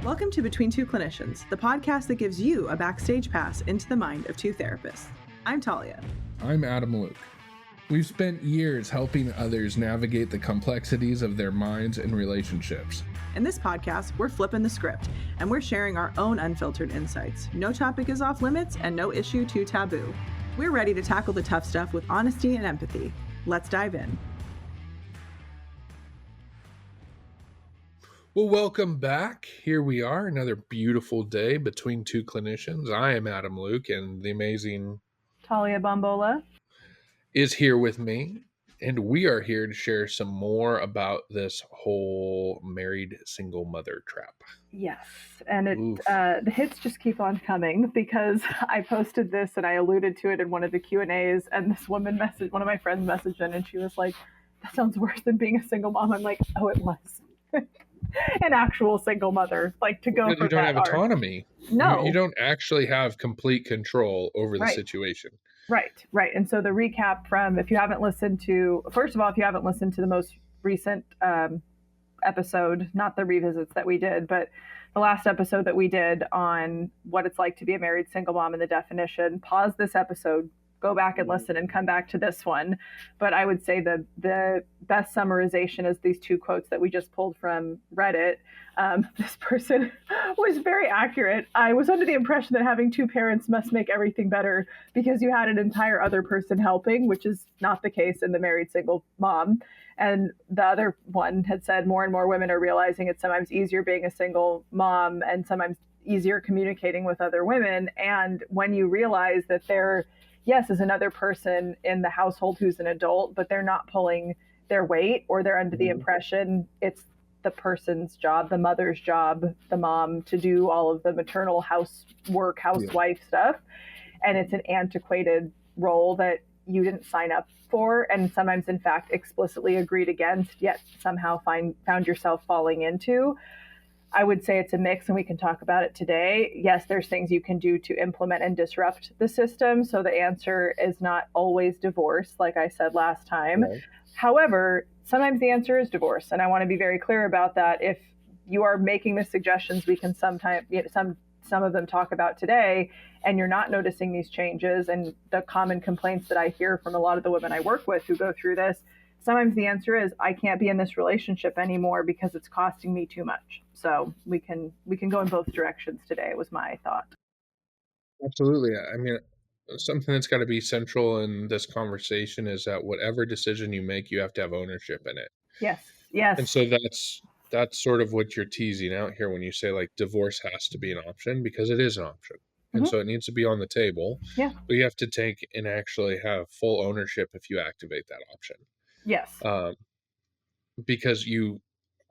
Welcome to Between Two Clinicians, the podcast that gives you a backstage pass into the mind of two therapists. I'm Talia. I'm Adam Luke. We've spent years helping others navigate the complexities of their minds and relationships. In this podcast, we're flipping the script, and we're sharing our own unfiltered insights. No topic is off limits, and no issue too taboo. We're ready to tackle the tough stuff with honesty and empathy. Let's dive in. Well, welcome back. Here we are, another beautiful day between two clinicians. I am Adam Luke, and the amazing Talia Bombola is here with me, and we are here to share some more about this whole married single mother trap. Yes, and the hits just keep on coming because I posted this and I alluded to it in one of the Q&As, and this woman messaged, one of my friends messaged in, and she was like, that sounds worse than being a single mom. I'm like, oh, it was. An actual single mother, like to go. You don't have autonomy. No, you don't actually have complete control over the situation. Right. And so the recap from, if you haven't listened to the most recent episode, not the revisits that we did, but the last episode that we did on what it's like to be a married single mom and the definition, pause this episode, go back and listen and come back to this one. But I would say the best summarization is these two quotes that we just pulled from Reddit. This person was very accurate. I was under the impression that having two parents must make everything better because you had an entire other person helping, which is not the case in the married single mom. And the other one had said more and more women are realizing it's sometimes easier being a single mom and sometimes easier communicating with other women. And when you realize that yes, is another person in the household who's an adult, but they're not pulling their weight, or they're under the impression it's the person's job, the mother's job, the mom, to do all of the maternal housewife stuff. And it's an antiquated role that you didn't sign up for, and sometimes, in fact, explicitly agreed against, yet somehow found yourself falling into. I would say it's a mix, and we can talk about it today. Yes, there's things you can do to implement and disrupt the system. So the answer is not always divorce, like I said last time. Right. However, sometimes the answer is divorce. And I want to be very clear about that. If you are making the suggestions we can sometimes, some of them talk about today, and you're not noticing these changes, and the common complaints that I hear from a lot of the women I work with who go through this, sometimes the answer is, I can't be in this relationship anymore because it's costing me too much. So we can go in both directions today, was my thought. Absolutely. I mean, something that's got to be central in this conversation is that whatever decision you make, you have to have ownership in it. Yes. And so that's sort of what you're teasing out here when you say, like, divorce has to be an option, because it is an option. And so it needs to be on the table. Yeah. But you have to take and actually have full ownership if you activate that option. Yes. Because you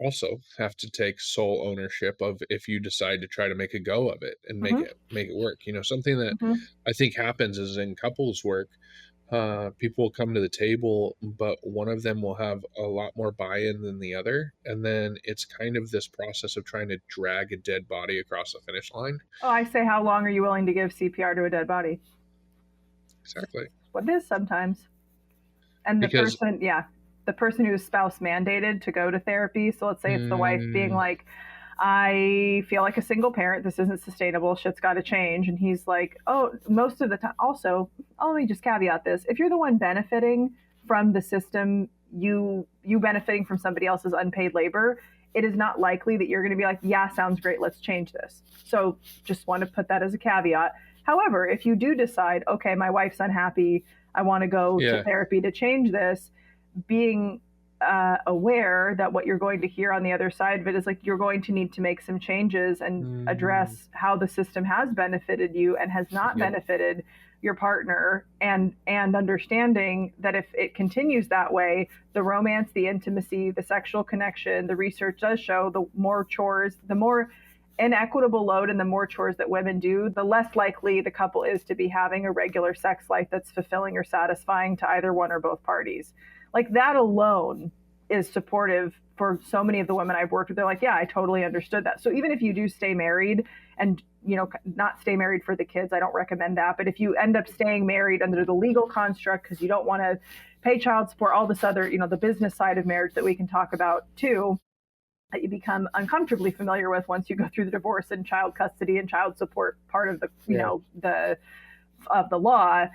also have to take sole ownership of if you decide to try to make a go of it and make it work. Something that I think happens is in couples work, people will come to the table, but one of them will have a lot more buy-in than the other. And then it's kind of this process of trying to drag a dead body across the finish line. Oh, I say, how long are you willing to give CPR to a dead body? Exactly. What it is sometimes. And the person who's spouse mandated to go to therapy. So let's say it's the wife being like, I feel like a single parent. This isn't sustainable. Shit's got to change. And he's like, oh, most of the time. Also, let me just caveat this. If you're the one benefiting from the system, you benefiting from somebody else's unpaid labor, it is not likely that you're going to be like, yeah, sounds great. Let's change this. So just want to put that as a caveat. However, if you do decide, okay, my wife's unhappy, I want to go to therapy to change this, being aware that what you're going to hear on the other side of it is like, you're going to need to make some changes and address how the system has benefited you and has not benefited your partner, and understanding that if it continues that way, the romance, the intimacy, the sexual connection, the research does show the more chores, the more inequitable load and the more chores that women do, the less likely the couple is to be having a regular sex life that's fulfilling or satisfying to either one or both parties. Like, that alone is supportive for so many of the women I've worked with. They're like, yeah, I totally understood that. So even if you do stay married and, not stay married for the kids, I don't recommend that. But if you end up staying married under the legal construct because you don't want to pay child support, all this other, the business side of marriage that we can talk about too, that you become uncomfortably familiar with once you go through the divorce and child custody and child support part of the, you know, of the law.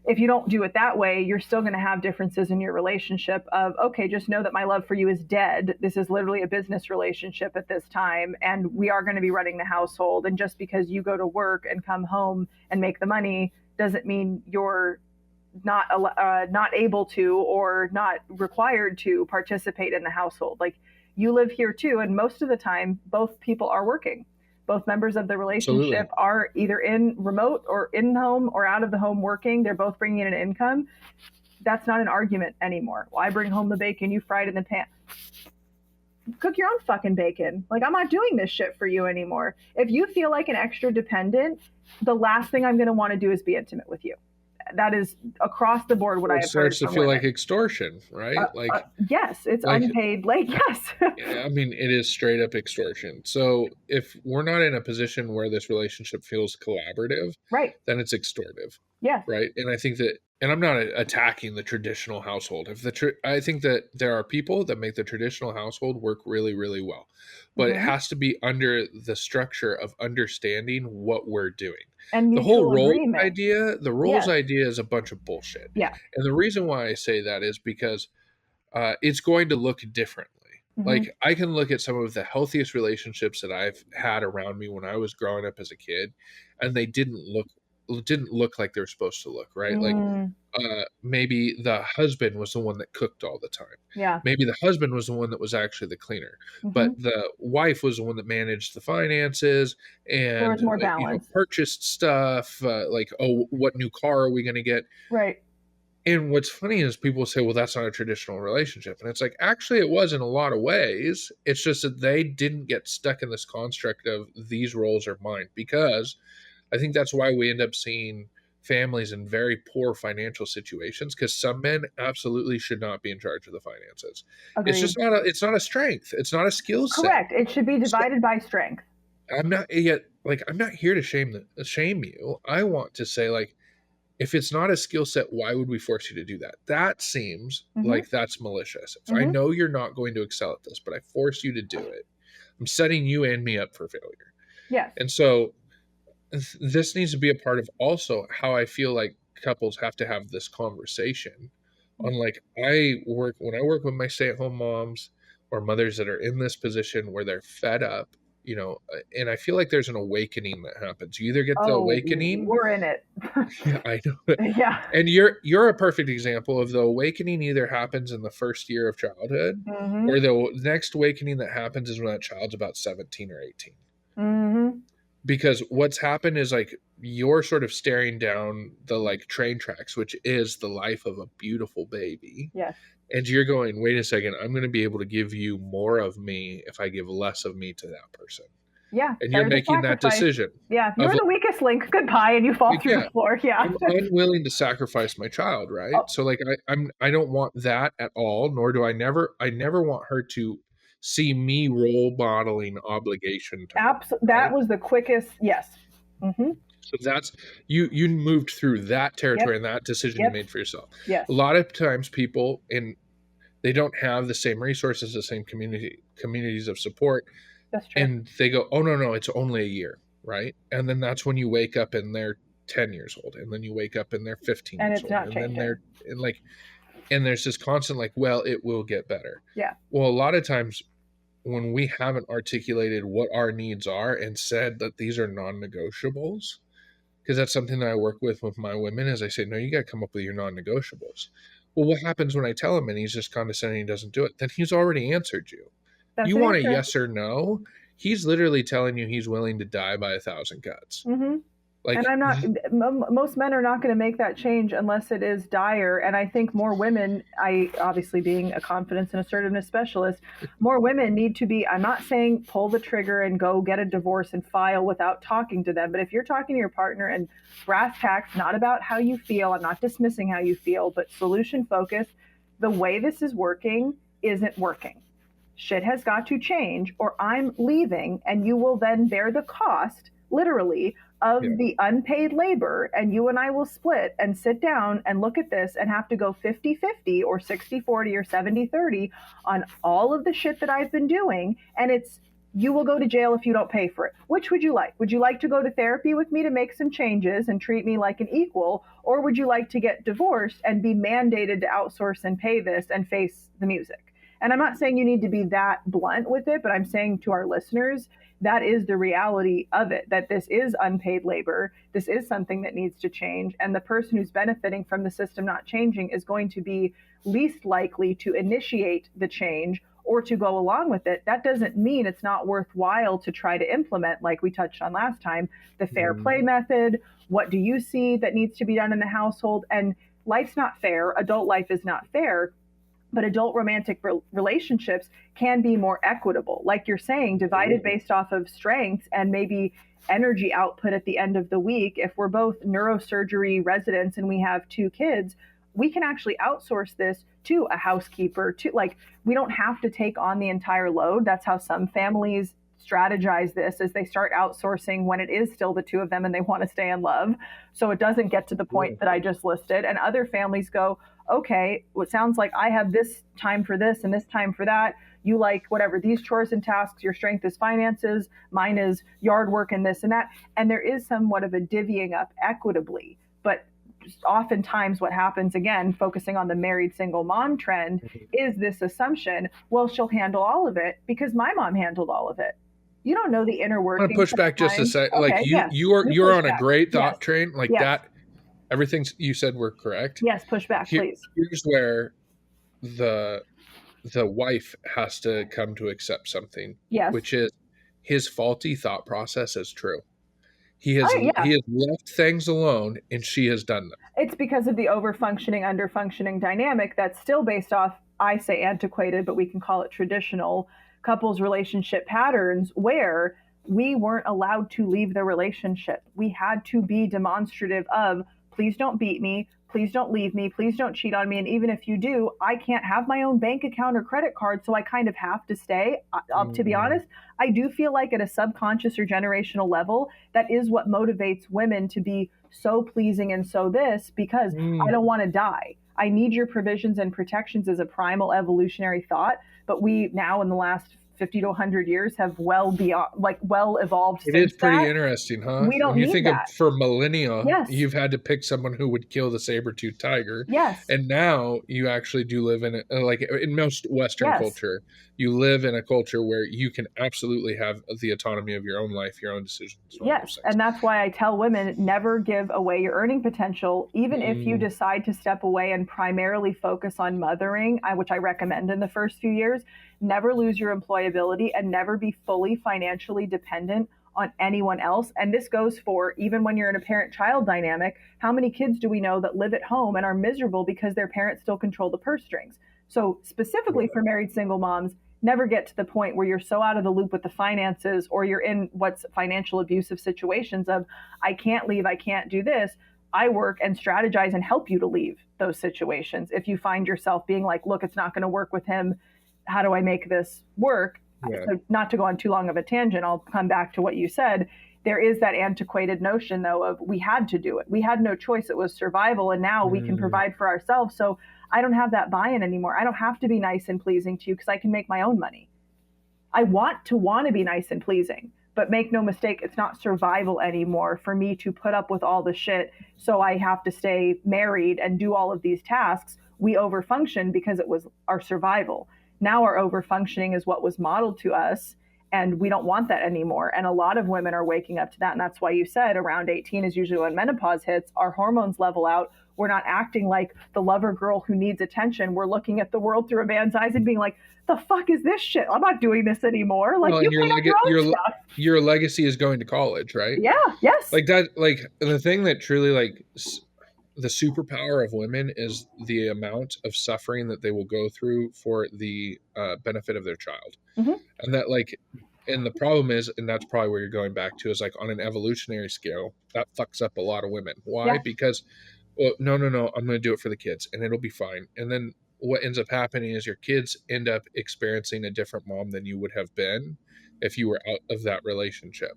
If you don't do it that way, you're still going to have differences in your relationship of, okay, just know that my love for you is dead. This is literally a business relationship at this time, and we are going to be running the household. And just because you go to work and come home and make the money doesn't mean you're not able to or not required to participate in the household. Like, you live here too, and most of the time, both people are working. Both members of the relationship are either in remote or in home or out of the home working. They're both bringing in an income. That's not an argument anymore. Well, I bring home the bacon, you fry it in the pan. Cook your own fucking bacon. Like, I'm not doing this shit for you anymore. If you feel like an extra dependent, the last thing I'm going to want to do is be intimate with you. That is across the board what I have heard. It starts to feel like extortion, right? Yes, it's unpaid. Like, yes. Yeah, I mean, it is straight up extortion. So if we're not in a position where this relationship feels collaborative, right, then it's extortive. Yeah. Right. And I think that, and I'm not attacking the traditional household. I think that there are people that make the traditional household work really, really well, but it has to be under the structure of understanding what we're doing. And the whole roles idea is a bunch of bullshit. Yeah. And the reason why I say that is because it's going to look differently. Like, I can look at some of the healthiest relationships that I've had around me when I was growing up as a kid, and they didn't look like they're supposed to look, right? Like, maybe the husband was the one that cooked all the time. Yeah. Maybe the husband was the one that was actually the cleaner, but the wife was the one that managed the finances and there was more balance. Purchased stuff, like, oh, what new car are we going to get? Right. And what's funny is people say, well, that's not a traditional relationship. And it's like, actually, it was in a lot of ways. It's just that they didn't get stuck in this construct of these roles are mine, because I think that's why we end up seeing families in very poor financial situations, because some men absolutely should not be in charge of the finances. Agreed. It's just not a strength. It's not a skill set. Correct. It should be divided by strength. I'm not here to shame you. I want to say, like, if it's not a skill set, why would we force you to do that? That seems like that's malicious. If I know you're not going to excel at this, but I force you to do it, I'm setting you and me up for failure. Yes. And so this needs to be a part of also how I feel like couples have to have this conversation on, like, when I work with my stay-at-home moms or mothers that are in this position where they're fed up, you know, and I feel like there's an awakening that happens. You either get the awakening. We're in it. Yeah, I know. Yeah. And you're a perfect example of the awakening either happens in the first year of childhood, or the next awakening that happens is when that child's about 17 or 18. Because what's happened is, like, you're sort of staring down the, like, train tracks, which is the life of a beautiful baby. Yes. And you're going, wait a second, I'm going to be able to give you more of me if I give less of me to that person. Yeah. And you're making that decision. Yeah. You're the weakest link. Goodbye. And you fall through the floor. Yeah. I'm unwilling to sacrifice my child. Right. Oh. So, like, I don't want that at all. Nor do I never want her to see me role modeling obligation. Absolutely. That was the quickest. Yes. So that's, you moved through that territory and that decision you made for yourself. Yes. A lot of times people, they don't have the same resources, the same communities of support. That's true. And they go, oh, no, it's only a year, right? And then that's when you wake up and they're 10 years old, and then you wake up and they're 15 and years it's old. Not changing. And there's this constant, like, well, it will get better. Yeah. Well, a lot of times when we haven't articulated what our needs are and said that these are non-negotiables, because that's something that I work with my women, is I say, no, you got to come up with your non-negotiables. Well, what happens when I tell him and he's just condescending and doesn't do it? Then he's already answered you. You want a yes or no? He's literally telling you he's willing to die by 1,000 cuts. Like, and I'm not, most men are not going to make that change unless it is dire. And I think more women, obviously being a confidence and assertiveness specialist, more women need to be, I'm not saying pull the trigger and go get a divorce and file without talking to them. But if you're talking to your partner and brass tacks, not about how you feel, I'm not dismissing how you feel, but solution focused, the way this is working isn't working. Shit has got to change, or I'm leaving, and you will then bear the cost, literally, of Yeah. the unpaid labor, and you and I will split and sit down and look at this and have to go 50-50 or 60-40 or 70-30 on all of the shit that I've been doing. And it's, you will go to jail if you don't pay for it. Which would you like? Would you like to go to therapy with me to make some changes and treat me like an equal? Or would you like to get divorced and be mandated to outsource and pay this and face the music? And I'm not saying you need to be that blunt with it, but I'm saying to our listeners, that is the reality of it, that this is unpaid labor. This is something that needs to change. And the person who's benefiting from the system not changing is going to be least likely to initiate the change or to go along with it. That doesn't mean it's not worthwhile to try to implement, like we touched on last time, the fair play method. What do you see that needs to be done in the household? And life's not fair. Adult life is not fair. But adult romantic relationships can be more equitable. Like you're saying, divided based off of strengths and maybe energy output at the end of the week. If we're both neurosurgery residents and we have 2 kids, we can actually outsource this to a housekeeper, to, like, we don't have to take on the entire load. That's how some families strategize this, as they start outsourcing when it is still the 2 of them and they want to stay in love. So it doesn't get to the point that I just listed. And other families go, okay, well, it sounds like I have this time for this and this time for that. You like whatever, these chores and tasks, your strength is finances, mine is yard work and this and that. And there is somewhat of a divvying up equitably. But oftentimes what happens, again, focusing on the married single mom trend, is this assumption, well, she'll handle all of it because my mom handled all of it. You don't know the inner workings. I'm gonna push back just a second. Okay, like yes. you're on a great thought Yes. train. Like Yes. that, everything you said were correct. Yes, push back, please. Here's where the wife has to come to accept something. Yes. Which is his faulty thought process is true. He has Oh, yeah. he has left things alone and she has done them. It's because of the over-functioning, under-functioning dynamic that's still based off, I say antiquated, but we can call it traditional couples relationship patterns, where we weren't allowed to leave the relationship. We had to be demonstrative of, please don't beat me, please don't leave me, please don't cheat on me. And even if you do, I can't have my own bank account or credit card, so I kind of have to stay. To be honest, I do feel like at a subconscious or generational level, that is what motivates women to be so pleasing and so this, because I don't want to die. I need your provisions and protections as a primal evolutionary thought. But we now, in the last 50 to 100 years, have well evolved. It is pretty interesting, huh? We don't when you need think that. Of for millennia, Yes. You've had to pick someone who would kill the saber-toothed tiger. Yes. And now you actually do live in like in most Western culture, you live in a culture where you can absolutely have the autonomy of your own life, your own decisions. Yes. And that's why I tell women, never give away your earning potential, even if you decide to step away and primarily focus on mothering, which I recommend in the first few years. Never lose your employability and never be fully financially dependent on anyone else. And this goes for even when you're in a parent-child dynamic. How many kids do we know that live at home and are miserable because their parents still control the purse strings? So specifically for married single moms, never get to the point where you're so out of the loop with the finances, or you're in what's financial abusive situations of, I can't leave, I can't do this. I work and strategize and help you to leave those situations. If you find yourself being like, look, it's not going to work with him, how do I make this work? Yeah. So not to go on too long of a tangent, I'll come back to what you said. There is that antiquated notion, though, of we had to do it. We had no choice. It was survival. And now we can provide for ourselves. So I don't have that buy-in anymore. I don't have to be nice and pleasing to you because I can make my own money. I want to be nice and pleasing, but make no mistake, it's not survival anymore for me to put up with all the shit. So I have to stay married and do all of these tasks. We overfunction because it was our survival. Now our overfunctioning is what was modeled to us, and we don't want that anymore. And a lot of women are waking up to that. And that's why you said around 18 is usually when menopause hits, our hormones level out. We're not acting like the lover girl who needs attention. We're looking at the world through a man's eyes and being like, the fuck is this shit? I'm not doing this anymore. Like, well, your legacy is going to college, right? Yeah. Yes. Like that, like the thing that truly, like, the superpower of women is the amount of suffering that they will go through for the benefit of their child. And that, like, and the problem is, and that's probably where you're going back to, is like on an evolutionary scale, that fucks up a lot of women. Why? Yeah. Because, well, no, I'm going to do it for the kids and it'll be fine. And then what ends up happening is your kids end up experiencing a different mom than you would have been if you were out of that relationship.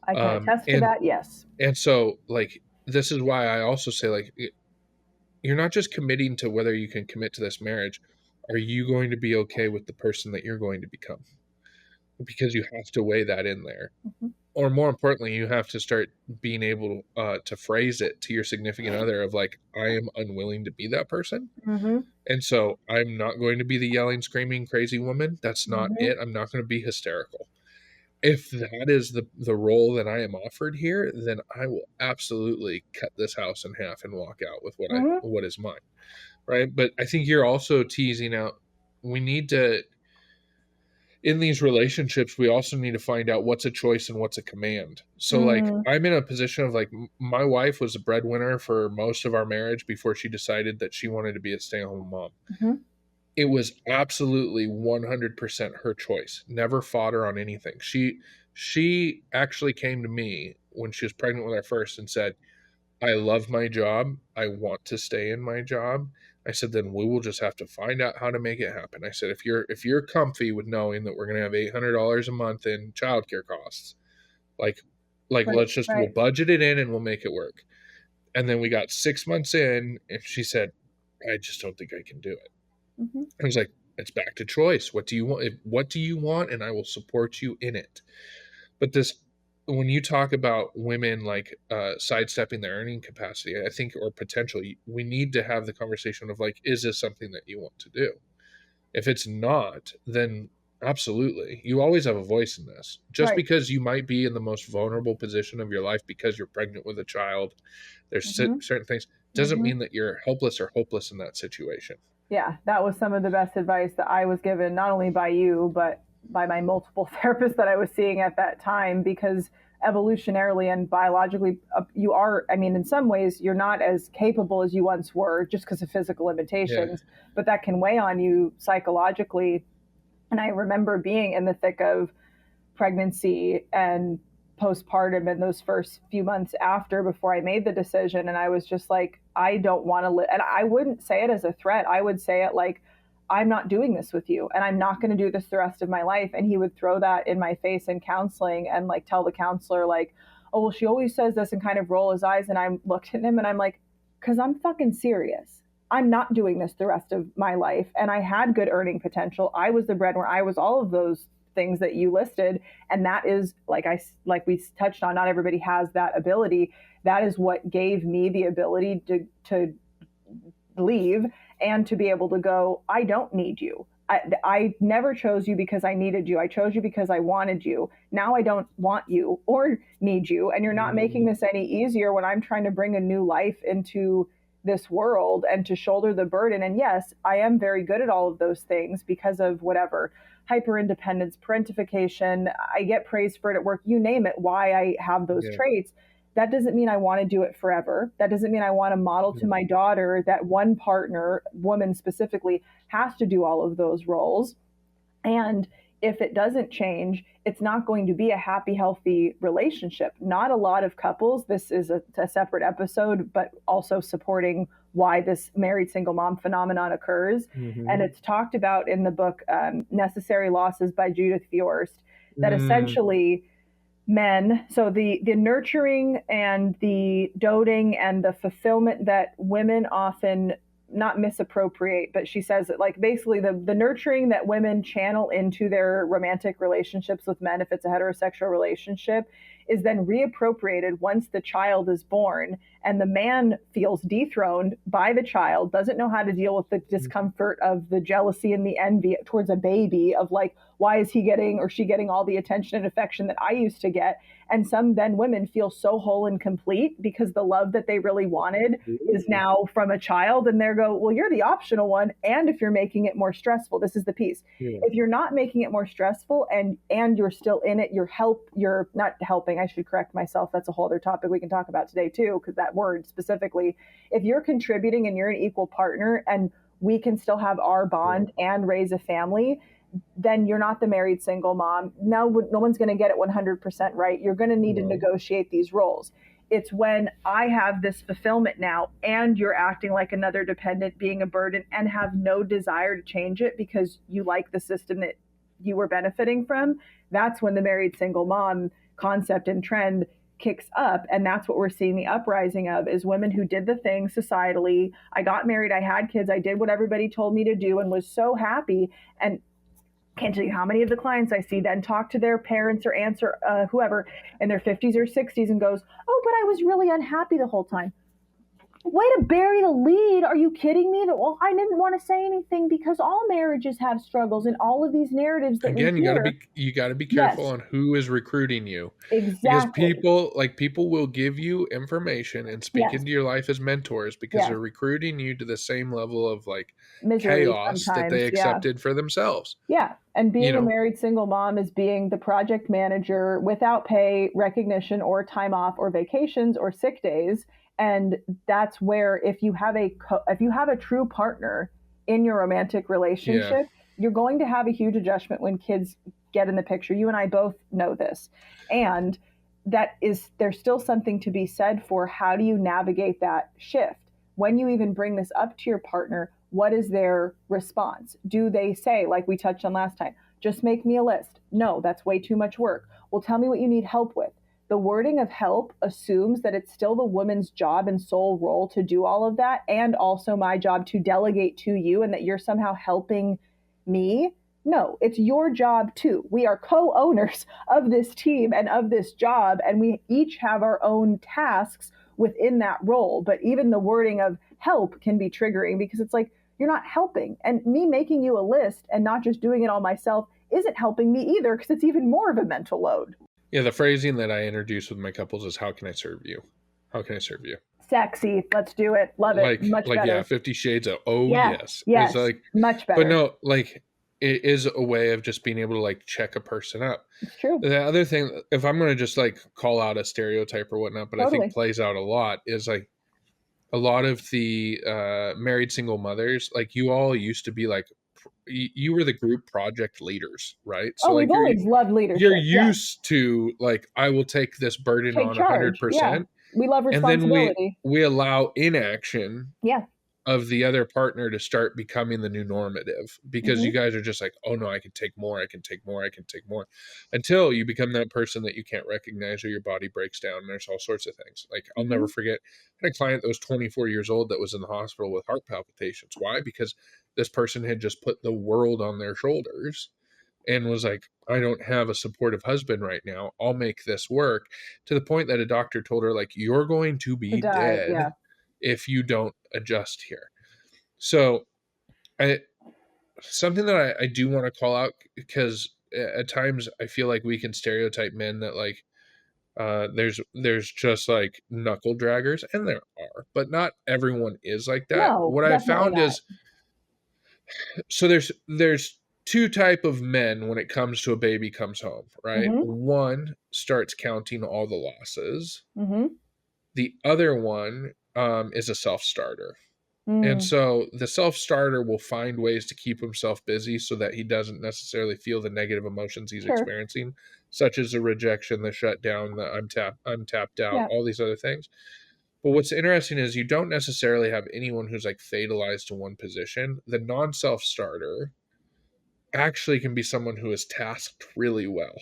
I can attest to that. Yes. And so like, this is why I also say, like, you're not just committing to whether you can commit to this marriage. Are you going to be okay with the person that you're going to become? Because you have to weigh that in there. Mm-hmm. Or more importantly, you have to start being able to phrase it to your significant other of like, I am unwilling to be that person. Mm-hmm. And so I'm not going to be the yelling, screaming, crazy woman. That's not Mm-hmm. it. I'm not going to be hysterical. If that is the role that I am offered here, then I will absolutely cut this house in half and walk out with what is mine. Right. But I think you're also teasing out, we need to, in these relationships, we also need to find out what's a choice and what's a command. So like, I'm in a position of like, my wife was a breadwinner for most of our marriage before she decided that she wanted to be a stay-at-home mom. Mm-hmm. It was absolutely 100% her choice. Never fought her on anything. She actually came to me when she was pregnant with our first and said, I love my job. I want to stay in my job. I said, then we will just have to find out how to make it happen. I said, if you're comfy with knowing that we're going to have $800 a month in childcare costs, like let's just, we'll budget it in and we'll make it work. And then we got 6 months in and she said, I just don't think I can do it. Mm-hmm. I was like, it's back to choice. What do you want? What do you want? And I will support you in it. But when you talk about women like sidestepping their earning capacity, I think, or potentially, we need to have the conversation of like, is this something that you want to do? If it's not, then absolutely. You always have a voice in this. Just because you might be in the most vulnerable position of your life because you're pregnant with a child, there's certain things, doesn't mean that you're helpless or hopeless in that situation. Yeah, that was some of the best advice that I was given, not only by you, but by my multiple therapists that I was seeing at that time, because evolutionarily and biologically, you are, I mean, in some ways, you're not as capable as you once were just because of physical limitations, but that can weigh on you psychologically. And I remember being in the thick of pregnancy and postpartum in those first few months after, before I made the decision. And I was just like, I don't want to live. And I wouldn't say it as a threat. I would say it like, I'm not doing this with you and I'm not going to do this the rest of my life. And he would throw that in my face in counseling and like tell the counselor like, oh, well, she always says this, and kind of roll his eyes. And I looked at him and I'm like, because I'm fucking serious. I'm not doing this the rest of my life. And I had good earning potential. I was the breadwinner. I was all of those things that you listed. And that is like we touched on, not everybody has that ability. That is what gave me the ability to leave and to be able to go, I don't need you. I never chose you because I needed you. I chose you because I wanted you. Now I don't want you or need you. And you're not making this any easier when I'm trying to bring a new life into this world and to shoulder the burden. And yes, I am very good at all of those things because of whatever, hyper independence, parentification. I get praised for it at work, you name it, why I have those traits. That doesn't mean I want to do it forever. That doesn't mean I want to model to my daughter that one partner, woman specifically, has to do all of those roles. And if it doesn't change, it's not going to be a happy, healthy relationship. Not a lot of couples, this is a separate episode, but also supporting why this married single mom phenomenon occurs. And it's talked about in the book, Necessary Losses by Judith Viorst, that essentially men, so the nurturing and the doting and the fulfillment that women often not misappropriate, but she says that like basically the nurturing that women channel into their romantic relationships with men, if it's a heterosexual relationship, is then reappropriated once the child is born, and the man feels dethroned by the child, doesn't know how to deal with the discomfort of the jealousy and the envy towards a baby of like, why is he getting or she getting all the attention and affection that I used to get? And some then women feel so whole and complete because the love that they really wanted is now from a child, and they go, well, you're the optional one. And if you're making it more stressful, this is the piece. If you're not making it more stressful and you're still in it, you're not helping. I should correct myself. That's a whole other topic we can talk about today too, because that word specifically, if you're contributing and you're an equal partner and we can still have our bond and raise a family, then you're not the married single mom. No one's going to get it 100% right. You're going to need to negotiate these roles. It's when I have this fulfillment now and you're acting like another dependent, being a burden, and have no desire to change it because you like the system that you were benefiting from, that's when the married single mom concept and trend kicks up. And that's what we're seeing the uprising of, is women who did the thing societally. I got married, I had kids, I did what everybody told me to do and was so happy. And can't tell you how many of the clients I see then talk to their parents or aunts or whoever in their 50s or 60s and goes, oh, but I was really unhappy the whole time. Way to bury the lead. Are you kidding me? Well, I didn't want to say anything because all marriages have struggles, and all of these narratives that again, we hear. you gotta be careful on who is recruiting you. Exactly. Because people will give you information and speak into your life as mentors because they're recruiting you to the same level of like misery chaos that they accepted for themselves. Yeah. And being a married single mom is being the project manager without pay, recognition, or time off, or vacations, or sick days. And that's where, if you have a true partner in your romantic relationship, you're going to have a huge adjustment when kids get in the picture. You and I both know this. And there's still something to be said for how do you navigate that shift? When you even bring this up to your partner, what is their response? Do they say, like we touched on last time, just make me a list? No, that's way too much work. Well, tell me what you need help with. The wording of help assumes that it's still the woman's job and sole role to do all of that, and also my job to delegate to you, and that you're somehow helping me. No, it's your job too. We are co-owners of this team and of this job, and we each have our own tasks within that role. But even the wording of help can be triggering, because it's like, you're not helping. And me making you a list and not just doing it all myself isn't helping me either, because it's even more of a mental load. Yeah, the phrasing that I introduce with my couples is, how can I serve you? How can I serve you? Sexy. Let's do it. Love it. Much better. Yeah, 50 Shades of, yes. Yes. It's like, much better. But no, like, it is a way of just being able to like check a person up. It's true. The other thing, if I'm going to just like call out a stereotype or whatnot, but I think plays out a lot, is like a lot of the married single mothers, like you all used to be like, you were the group project leaders, right? So we've always loved leadership. You're used to like, I will take this burden on 100%. We love responsibility. And then we allow inaction of the other partner to start becoming the new normative, because you guys are just like, oh no, I can take more, I can take more, I can take more, until you become that person that you can't recognize, or your body breaks down, and there's all sorts of things. Like, I'll never forget, I had a client that was 24 years old that was in the hospital with heart palpitations. Why? Because this person had just put the world on their shoulders and was like, I don't have a supportive husband right now, I'll make this work, to the point that a doctor told her, like, you're going to be dead if you don't adjust here. So something that I do want to call out, because at times I feel like we can stereotype men that like there's just like knuckle draggers, and there are, but not everyone is like that. No, what I found is, so there's two type of men when it comes to a baby comes home, right? One starts counting all the losses. The other one is a self-starter. And so the self-starter will find ways to keep himself busy so that he doesn't necessarily feel the negative emotions he's experiencing, such as the rejection, the shutdown, the I'm tapped out, all these other things. But what's interesting is you don't necessarily have anyone who's like fatalized to one position. The non-self-starter actually can be someone who is tasked really well.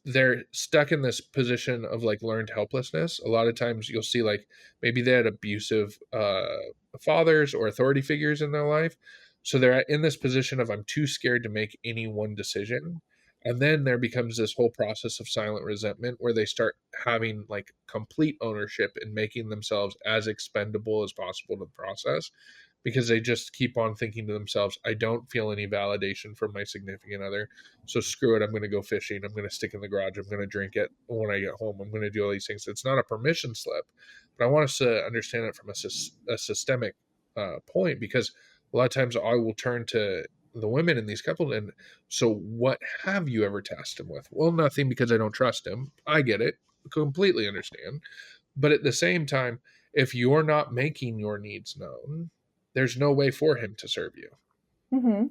They're stuck in this position of like learned helplessness. A lot of times you'll see like maybe they had abusive fathers or authority figures in their life. So they're in this position of, I'm too scared to make any one decision. And then there becomes this whole process of silent resentment where they start having like complete ownership and making themselves as expendable as possible to the process, because they just keep on thinking to themselves, I don't feel any validation from my significant other, so screw it, I'm going to go fishing, I'm going to stick in the garage, I'm going to drink it when I get home, I'm going to do all these things. It's not a permission slip, but I want us to understand it from a systemic point, because a lot of times I will turn to the women in these couples and, so what have you ever tasked him with? Well, nothing, because I don't trust him. I get it, completely understand. But at the same time, if you're not making your needs known, there's no way for him to serve you. Do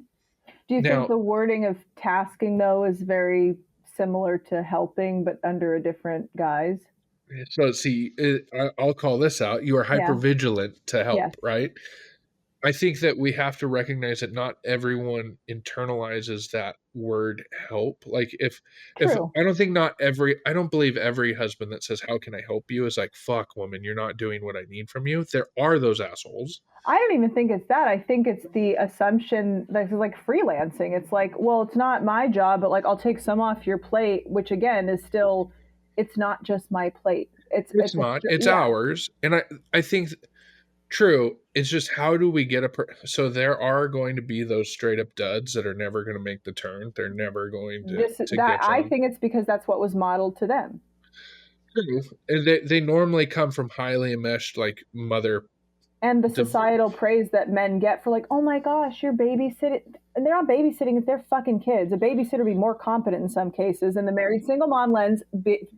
you think the wording of tasking, though, is very similar to helping, but under a different guise? So see, I'll call this out. You are hypervigilant to help, right? I think that we have to recognize that not everyone internalizes that word help. Like if True. I don't believe every husband that says, "How can I help you?" is like, "Fuck, woman, you're not doing what I need from you." There are those assholes. I don't even think it's that. I think it's the assumption that it's like freelancing. It's like, well, it's not my job, but like I'll take some off your plate, which again is still, it's not just my plate. It's not. It's Yeah. ours. And I think true. It's just how do we get so there are going to be those straight up duds that are never going to make the turn. They're never going to That get I some. think it's because that's what was modeled to them. True. And they normally come from highly enmeshed like mother. And the societal praise that men get for like, oh my gosh, you're babysitting. And they're not babysitting; they're fucking kids. A babysitter would be more competent in some cases. And the married single mom lens,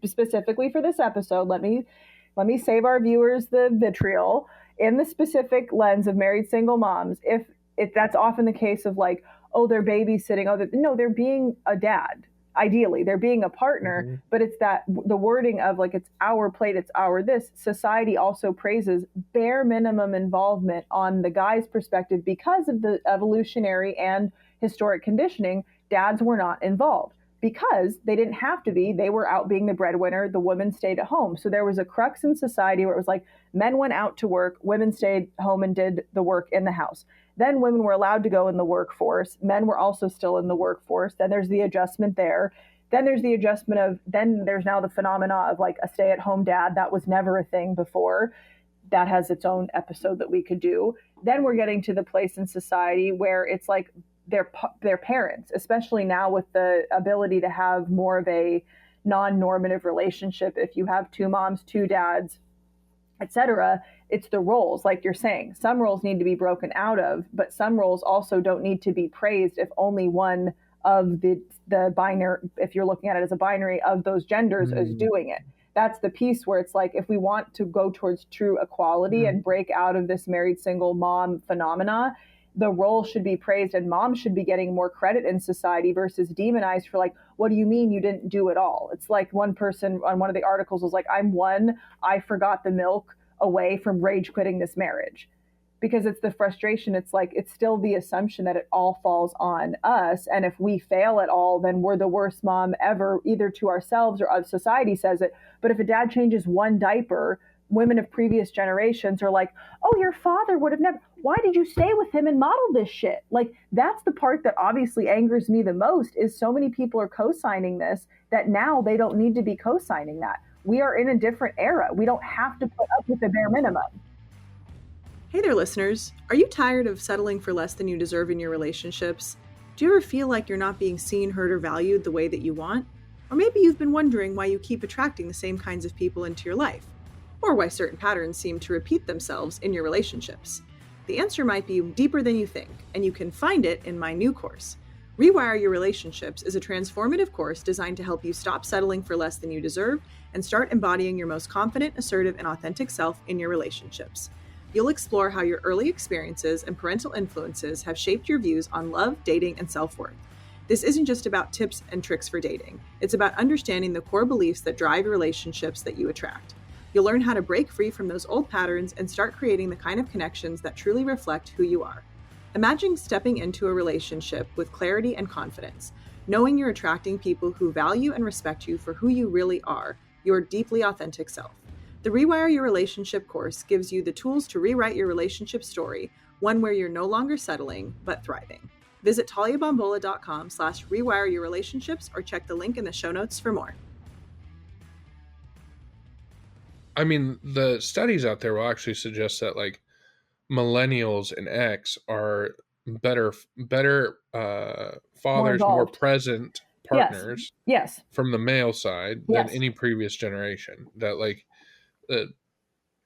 specifically for this episode, let me save our viewers the vitriol. In the specific lens of married single moms, if that's often the case of like, oh, they're babysitting. Oh, no, they're being a dad. Ideally, they're being a partner, Mm-hmm. but it's that the wording of like it's our plate, it's our this. Society also praises bare minimum involvement on the guy's perspective because of the evolutionary and historic conditioning. Dads were not involved because they didn't have to be. They were out being the breadwinner. The women stayed at home. So there was a crux in society where it was like men went out to work, women stayed home and did the work in the house. Then women were allowed to go in the workforce. Men were also still in the workforce. Then there's the adjustment there. Then there's the adjustment of, then there's now the phenomena of like a stay at home dad. That was never a thing before. That has its own episode that we could do. Then we're getting to the place in society where it's like their parents, especially now with the ability to have more of a non-normative relationship. If you have two moms, two dads, etc., it's the roles, like you're saying. Some roles need to be broken out of, but some roles also don't need to be praised if only one of the binary, if you're looking at it as a binary, of those genders is doing it. That's the piece where it's like, if we want to go towards true equality and break out of this married single mom phenomena, the role should be praised and moms should be getting more credit in society versus demonized for like, what do you mean you didn't do it all? It's like one person on one of the articles was like, I forgot the milk away from rage quitting this marriage. Because it's the frustration. It's like, it's still the assumption that it all falls on us. And if we fail at all, then we're the worst mom ever, either to ourselves or society says it. But if a dad changes one diaper, women of previous generations are like, oh, your father would have never, why did you stay with him and model this shit? Like, that's the part that obviously angers me the most, is so many people are co-signing this that now they don't need to be co-signing that. We are in a different era. We don't have to put up with the bare minimum. Hey there, listeners. Are you tired of settling for less than you deserve in your relationships? Do you ever feel like you're not being seen, heard, or valued the way that you want? Or maybe you've been wondering why you keep attracting the same kinds of people into your life, or why certain patterns seem to repeat themselves in your relationships. The answer might be deeper than you think, and you can find it in my new course. Rewire Your Relationships is a transformative course designed to help you stop settling for less than you deserve and start embodying your most confident, assertive, and authentic self in your relationships. You'll explore how your early experiences and parental influences have shaped your views on love, dating, and self-worth. This isn't just about tips and tricks for dating. It's about understanding the core beliefs that drive your relationships that you attract. You'll learn how to break free from those old patterns and start creating the kind of connections that truly reflect who you are. Imagine stepping into a relationship with clarity and confidence, knowing you're attracting people who value and respect you for who you really are, your deeply authentic self. The Rewire Your Relationship course gives you the tools to rewrite your relationship story, one where you're no longer settling, but thriving. Visit taliabombola.com/rewire-your-relationships or check the link in the show notes for more. I mean, the studies out there will actually suggest that like millennials and X are better fathers, more present partners Yes. from the male side than any previous generation. That like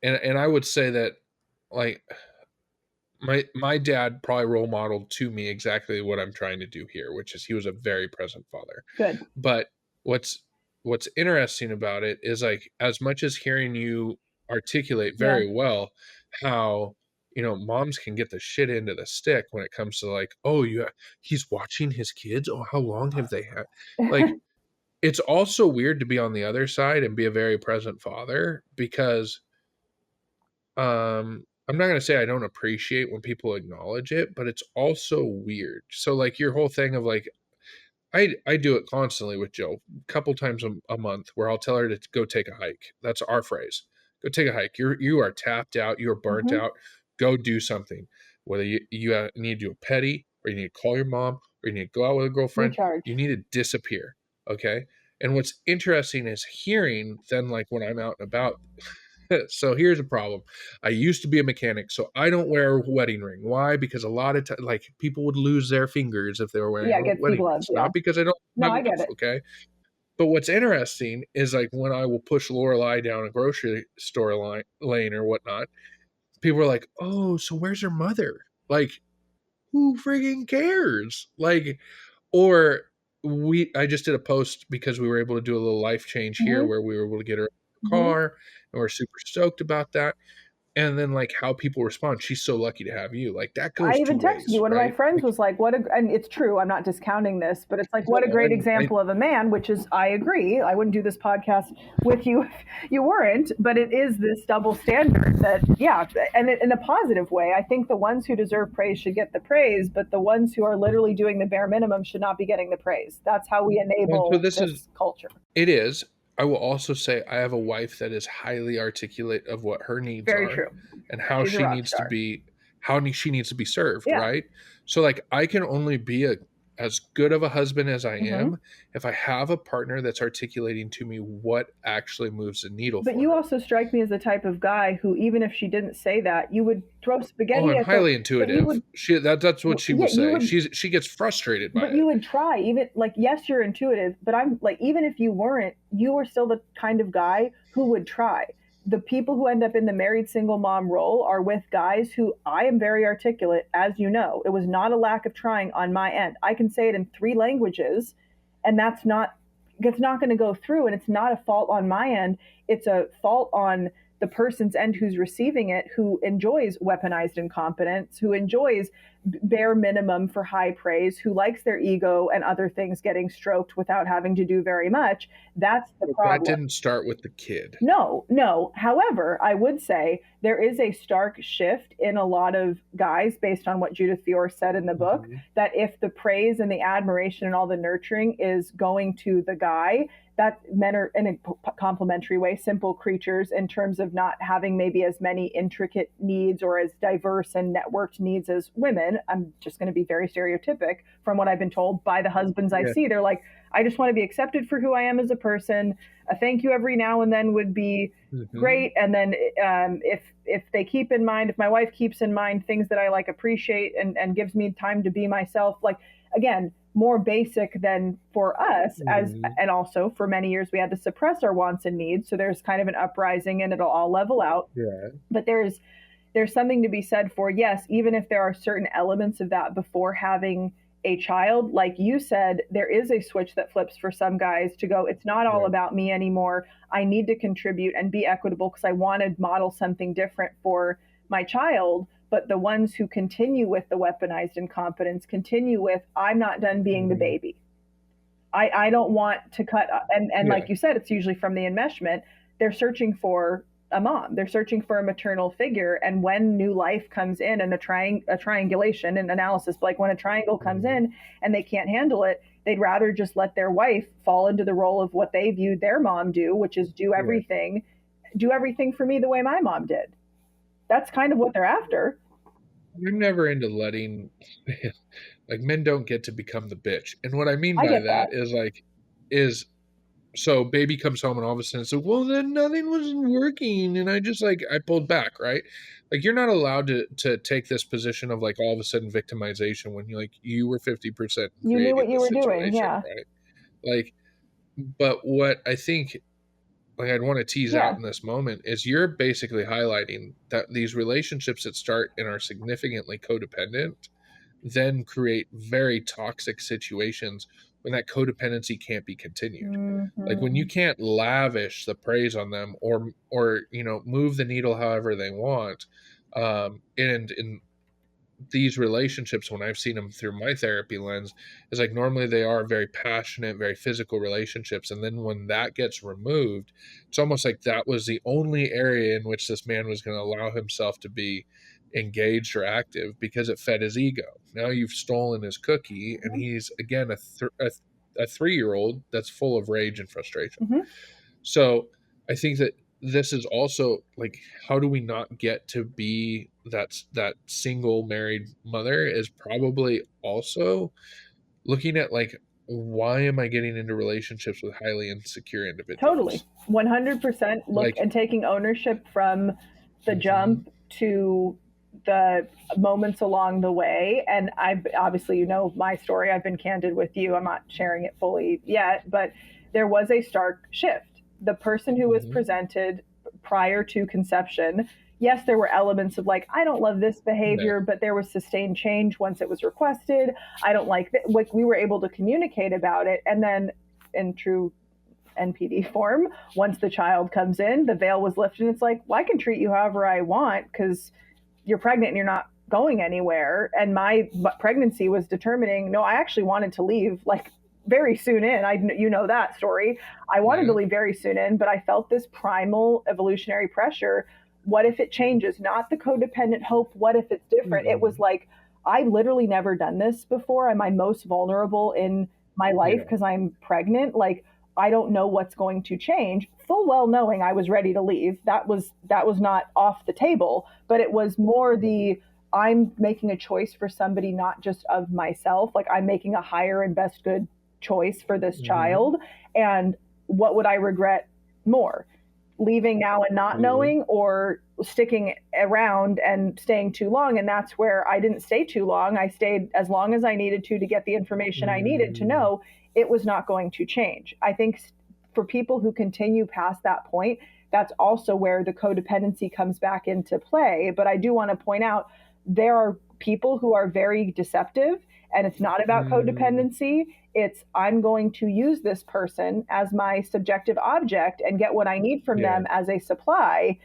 and I would say that like my dad probably role modeled to me exactly what I'm trying to do here, which is he was a very present father. Good. But what's interesting about it is like, as much as hearing you articulate very well how, you know, moms can get the shit into the stick when it comes to like, oh, he's watching his kids. Oh, how long have they had? Like, it's also weird to be on the other side and be a very present father because, I I'm not going to say I don't appreciate when people acknowledge it, but it's also weird. So like your whole thing of like, I do it constantly with Jill, a couple times a month, where I'll tell her to go take a hike. That's our phrase. Go take a hike. You are tapped out. You are burnt out. Go do something. Whether you need to do a petty, or you need to call your mom, or you need to go out with a girlfriend, Recharge. you need to disappear. Okay. And what's interesting is hearing then, like when I'm out and about. So here's a problem. I used to be a mechanic, so I don't wear a wedding ring. Why? Because a lot of like people would lose their fingers if they were wearing a wedding ring. Not because I don't. No, I get it. Okay. But what's interesting is like when I will push Lorelai down a grocery store lane or whatnot, people are like, "Oh, so where's her mother?" Like, who friggin' cares? Like, or I just did a post because we were able to do a little life change here where we were able to get her a car, and we're super stoked about that. And then like how people respond, she's so lucky to have you. Like that goes. I even texted you. One of my friends was like, "What?" And it's true. I'm not discounting this, but it's like, what a great example of a man. Which is, I agree. I wouldn't do this podcast with you if you weren't. But it is this double standard that, yeah, and in a positive way. I think the ones who deserve praise should get the praise, but the ones who are literally doing the bare minimum should not be getting the praise. That's how we enable this culture. It is. I will also say I have a wife that is highly articulate of what her needs are. Very true. And how she needs to be, she needs to be served, right? So like I can only be as good of a husband as I am if I have a partner that's articulating to me what actually moves the needle. But you also strike me as the type of guy who, even if she didn't say that, you would throw spaghetti. I'm highly intuitive. That's what she will say. She gets frustrated by it. But you would try, even like, yes, you're intuitive, but I'm like, even if you weren't, you were still the kind of guy who would try. The people who end up in the married single mom role are with guys who, I am very articulate, as you know. It was not a lack of trying on my end. I can say it in 3 languages, and that's not going to go through. And it's not a fault on my end. It's a fault on the person's end who's receiving it, who enjoys weaponized incompetence, who enjoys bare minimum for high praise, who likes their ego and other things getting stroked without having to do very much. That's the problem. That didn't start with the kid. No. However, I would say there is a stark shift in a lot of guys based on what Judith Fior said in the book, that if the praise and the admiration and all the nurturing is going to the guy, that men are, in a complementary way, simple creatures in terms of not having maybe as many intricate needs or as diverse and networked needs as women. I'm just going to be very stereotypic from what I've been told by the husbands I see. They're like, I just want to be accepted for who I am as a person. A thank you every now and then would be great. And then if they keep in mind, if my wife keeps in mind things that I like appreciate and gives me time to be myself, like, again, more basic than for us and also for many years we had to suppress our wants and needs. So there's kind of an uprising and it'll all level out. But there's something to be said for, yes, even if there are certain elements of that before having a child, like you said, there is a switch that flips for some guys to go, it's not all about me anymore. I need to contribute and be equitable because I want to model something different for my child. But the ones who continue with the weaponized incompetence continue with, I'm not done being the baby. I don't want to cut. And like you said, it's usually from the enmeshment. They're searching for a mom. They're searching for a maternal figure. And when new life comes in and a triangulation and analysis, like when a triangle comes in and they can't handle it, they'd rather just let their wife fall into the role of what they viewed their mom do, which is do everything for me the way my mom did. That's kind of what they're after. I'm never into letting, like, men don't get to become the bitch. And what I mean by that is so baby comes home and all of a sudden it's like, well, then nothing was working. And I pulled back, right? Like, you're not allowed to take this position of like all of a sudden victimization when you were 50%. You knew what you were doing. Yeah. Right? Like, but what I think, like, I'd want to tease out in this moment is you're basically highlighting that these relationships that start and are significantly codependent then create very toxic situations when that codependency can't be continued. Like when you can't lavish the praise on them or move the needle however they want. And in these relationships, when I've seen them through my therapy lens, is like normally they are very passionate, very physical relationships. And then when that gets removed, it's almost like that was the only area in which this man was going to allow himself to be engaged or active because it fed his ego. Now you've stolen his cookie, and he's again a 3-year-old that's full of rage and frustration. Mm-hmm. So I think that this is also like, how do we not get to be that single married mother is probably also looking at like, why am I getting into relationships with highly insecure individuals? Totally. 100% look Like- and taking ownership from the jump to the moments along the way. And I obviously, you know my story. I've been candid with you. I'm not sharing it fully yet, but there was a stark shift. The person who was presented prior to conception, yes, there were elements of like, I don't love this behavior, but there was sustained change once it was requested. I don't like that. Like, we were able to communicate about it. And then in true NPD form, once the child comes in, the veil was lifted. It's like, well, I can treat you however I want because you're pregnant and you're not going anywhere. And my pregnancy was determining, no, I actually wanted to leave like very soon in. You know that story. I wanted to leave very soon in, but I felt this primal evolutionary pressure. What if it changes? Not the codependent hope. What if it's different? It was like, I literally never done this before. Am I most vulnerable in my life because I'm pregnant? Like, I don't know what's going to change, full well knowing I was ready to leave. That was not off the table, but it was more I'm making a choice for somebody, not just of myself. Like, I'm making a higher and best good choice for this child. And what would I regret more? Leaving now and not knowing, or sticking around and staying too long? And that's where I didn't stay too long. I stayed as long as I needed to get the information I needed to know it was not going to change. I think for people who continue past that point, that's also where the codependency comes back into play. But I do want to point out, there are people who are very deceptive, and it's not about codependency. It's, I'm going to use this person as my subjective object and get what I need from them as a supply,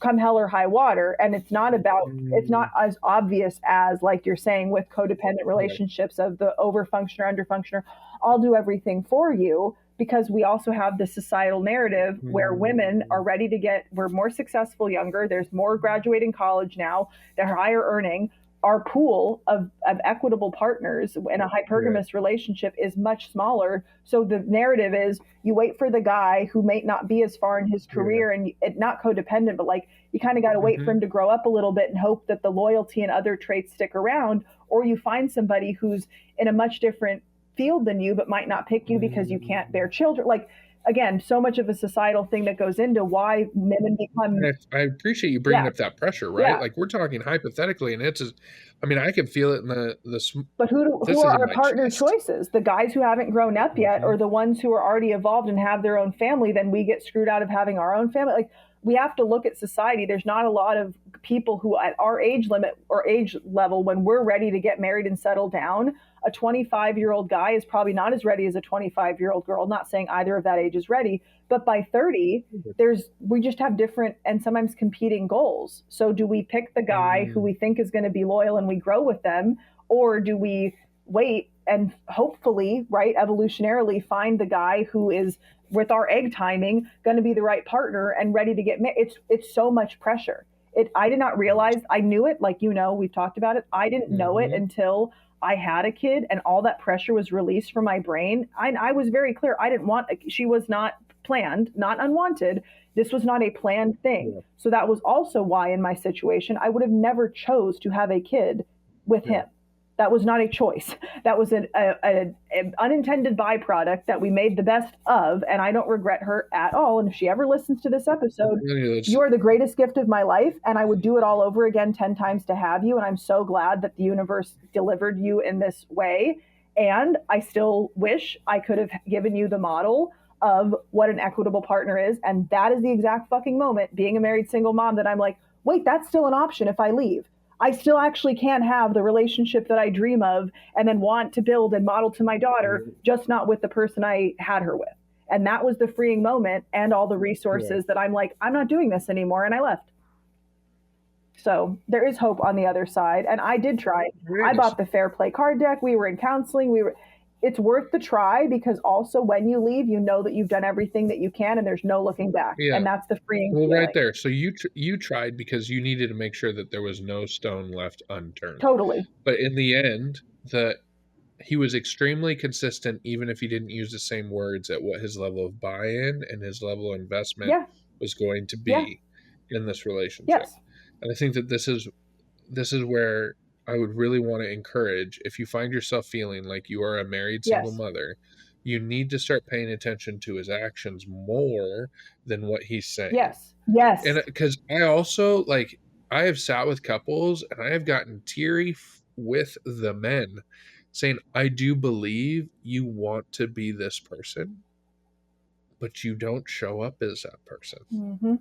come hell or high water. And it's not as obvious as, like you're saying, with codependent relationships of the overfunctioner, underfunctioner, I'll do everything for you. Because we also have the societal narrative where women are ready to we're more successful younger. There's more graduating college now. They're higher earning. Our pool of equitable partners in a hypergamous relationship is much smaller. So the narrative is, you wait for the guy who may not be as far in his career and not codependent, but like, you kind of got to wait for him to grow up a little bit and hope that the loyalty and other traits stick around. Or you find somebody who's in a much different field than you, but might not pick you because you can't bear children. Like, again, so much of a societal thing that goes into why women become. I appreciate you bringing up that pressure, right? Like, we're talking hypothetically, and I can feel it in the. But who are our partner choices? The guys who haven't grown up yet, or the ones who are already evolved and have their own family? Then we get screwed out of having our own family. Like, we have to look at society. There's not a lot of people who at our age limit or age level, when we're ready to get married and settle down, a 25-year-old guy is probably not as ready as a 25-year-old girl. Not saying either of that age is ready, but by 30, we just have different and sometimes competing goals. So do we pick the guy who we think is going to be loyal and we grow with them, or do we wait and hopefully, right, evolutionarily find the guy who is, with our egg timing, going to be the right partner and ready to get married? It's so much pressure. I did not realize. I knew it, like, we've talked about it. I didn't know it until I had a kid and all that pressure was released from my brain. I was very clear. I didn't want, she was not planned, not unwanted. This was not a planned thing. So that was also why in my situation, I would have never chose to have a kid with him. That was not a choice. That was an unintended byproduct that we made the best of, and I don't regret her at all. And if she ever listens to this episode, you are the greatest gift of my life, and I would do it all over again 10 times to have you. And I'm so glad that the universe delivered you in this way. And I still wish I could have given you the model of what an equitable partner is. And that is the exact fucking moment, being a married single mom, that I'm like, wait, that's still an option if I leave. I still actually can have the relationship that I dream of and then want to build and model to my daughter, just not with the person I had her with. And that was the freeing moment and all the resources that I'm like, I'm not doing this anymore. And I left. So there is hope on the other side. And I did try. I bought the Fair Play card deck. We were in counseling. it's worth the try, because also when you leave, you know that you've done everything that you can and there's no looking back. Yeah. And that's the freeing Well, feeling. right there. So you tried because you needed to make sure that there was no stone left unturned. Totally. But in the end, he was extremely consistent, even if he didn't use the same words, at what his level of buy-in and his level of investment was going to be in this relationship. Yes. And I think that this is where I would really want to encourage, if you find yourself feeling like you are a married single mother, you need to start paying attention to his actions more than what he's saying. Yes. And because I also, like, I have sat with couples and I have gotten teary with the men saying, I do believe you want to be this person, but you don't show up as that person. Mm-hmm.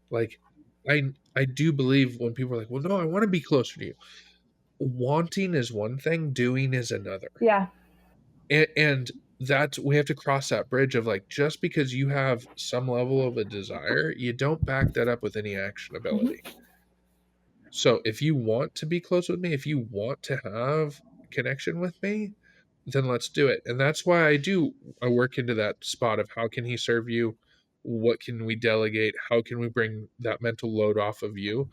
Like, I do believe when people are like, well, no, I want to be closer to you. Wanting is one thing, doing is another. Yeah. And we have to cross that bridge of, like, just because you have some level of a desire, you don't back that up with any actionability. Mm-hmm. So if you want to be close with me, if you want to have connection with me, then let's do it. And that's why I work into that spot of, how can he serve you? What can we delegate? How can we bring that mental load off of you?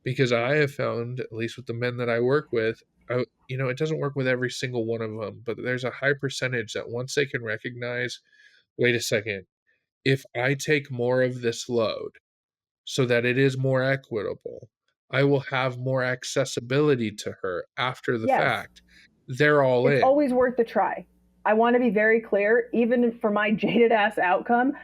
Because I have found, at least with the men that I work with, it doesn't work with every single one of them, but there's a high percentage that once they can recognize, wait a second, if I take more of this load so that it is more equitable, I will have more accessibility to her after the fact. They're all in. It's always worth the try. I want to be very clear, even for my jaded ass outcome,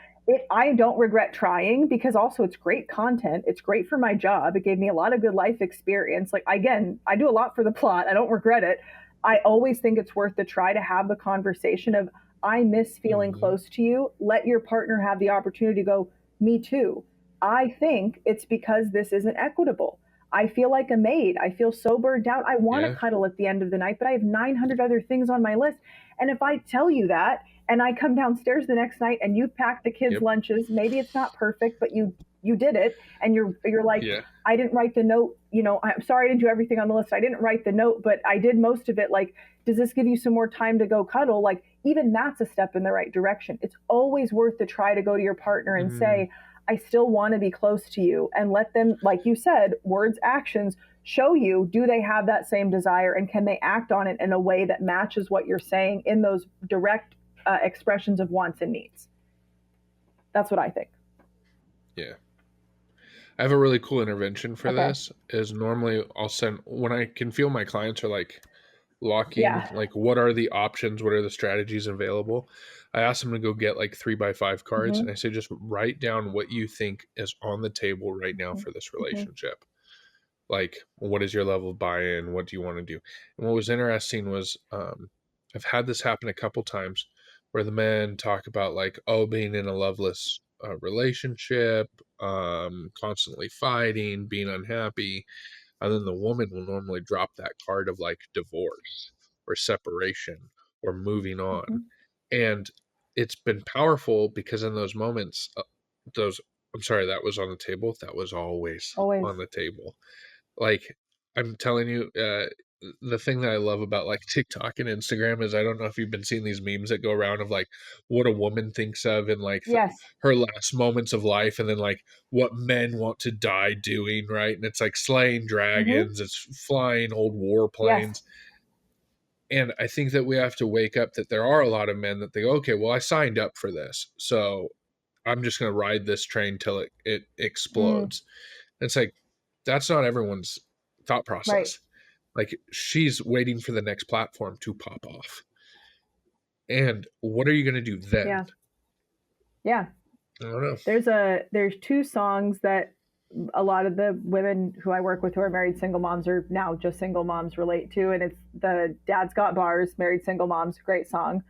I don't regret trying, because also it's great content. It's great for my job. It gave me a lot of good life experience. Like, again, I do a lot for the plot. I don't regret it. I always think it's worth the try to have the conversation of, I miss feeling close to you. Let your partner have the opportunity to go, me too. I think it's because this isn't equitable. I feel like a maid. I feel so burned out. I want to cuddle at the end of the night, but I have 900 other things on my list. And if I tell you that, and I come downstairs the next night and you've packed the kids' lunches, maybe it's not perfect, but you did it. And you're like, I didn't write the note. I'm sorry I didn't do everything on the list. I didn't write the note, but I did most of it. Like, does this give you some more time to go cuddle? Like, even that's a step in the right direction. It's always worth the try to go to your partner and say, I still want to be close to you, and let them, like you said, words, actions, show you, do they have that same desire, and can they act on it in a way that matches what you're saying in those direct expressions of wants and needs. That's what I think. Yeah. I have a really cool intervention for this. Is normally I'll send, when I can feel my clients are like locking, like, what are the options? What are the strategies available? I ask them to go get like 3x5 cards, and I say, just write down what you think is on the table right now for this relationship. Like, what is your level of buy-in? What do you want to do? And what was interesting was, I've had this happen a couple times where the men talk about, like, being in a loveless relationship, constantly fighting, being unhappy. And then the woman will normally drop that card of, like, divorce or separation or moving on. And it's been powerful because in those moments, I'm sorry, that was on the table. That was always on the table. Like, I'm telling you, the thing that I love about, like, TikTok and Instagram is, I don't know if you've been seeing these memes that go around of, like, what a woman thinks of in, like, her last moments of life, and then, like, what men want to die doing, right? And it's like slaying dragons, it's flying old warplanes. And I think that we have to wake up that there are a lot of men that think, okay, well, I signed up for this, so I'm just going to ride this train till it explodes. It's like, that's not everyone's thought process. Like, she's waiting for the next platform to pop off. And what are you going to do then? Yeah. I don't know. There's two songs that a lot of the women who I work with who are married single moms or now just single moms relate to. And it's the Dad's Got Bars, Married Single Moms, great song.